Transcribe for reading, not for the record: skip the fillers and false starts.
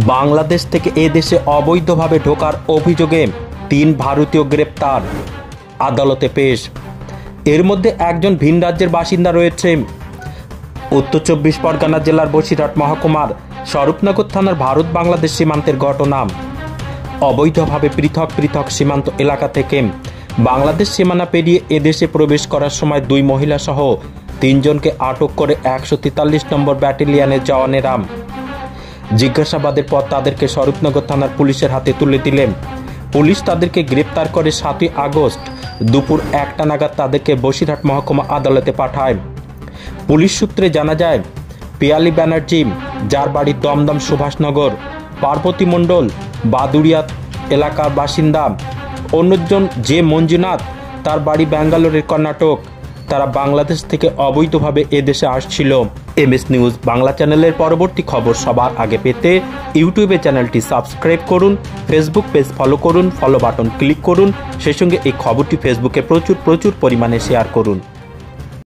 বাংলাদেশ থেকে এদেশে অবৈধভাবে ঢোকার অভিযোগে ৩ ভারতীয় গ্রেপ্তার, আদালতে পেশ। এর মধ্যে একজন ভিন রাজ্যের বাসিন্দা রয়েছে। উত্তর ২৪ পরগনা জেলার বসিরহাট মহকুমার স্বরূপনগর থানার ভারত বাংলাদেশ সীমান্তের ঘটনা। অবৈধভাবে পৃথক পৃথক সীমান্ত এলাকা থেকে বাংলাদেশ সীমানা পেরিয়ে এদেশে প্রবেশ করার সময় ২ মহিলা সহ ৩ জনকে আটক করে ১৪৩ নম্বর ব্যাটালিয়নের জওয়ানেরা। জিজ্ঞাসাবাদের পর তাদেরকে স্বরূপনগর থানার পুলিশের হাতে তুলে দিলেন। পুলিশ তাদেরকে গ্রেপ্তার করে ৭ই আগস্ট দুপুর ১টা নাগাদ তাদেরকে বসিরহাট মহকুমা আদালতে পাঠায়। পুলিশ সূত্রে জানা যায়, পিয়ালি ব্যানার্জি, যার বাড়ি দমদম সুভাষনগর, পার্বতী মণ্ডল বাদুড়িয়া এলাকার বাসিন্দা, অন্যজন যে মঞ্জুনাথ, তার বাড়ি ব্যাঙ্গালোরের কর্ণাটক, তারা বাংলাদেশ থেকে অবৈধভাবে এদেশে আসছিল। এমএস নিউজ বাংলা চ্যানেলের পরবর্তী খবর সবার আগে পেতে ইউটিউবে চ্যানেলটি সাবস্ক্রাইব করুন, ফেসবুক পেজ ফলো করুন, ফলো বাটন ক্লিক করুন, সেই সঙ্গে এই খবরটি ফেসবুকে প্রচুর পরিমাণে শেয়ার করুন।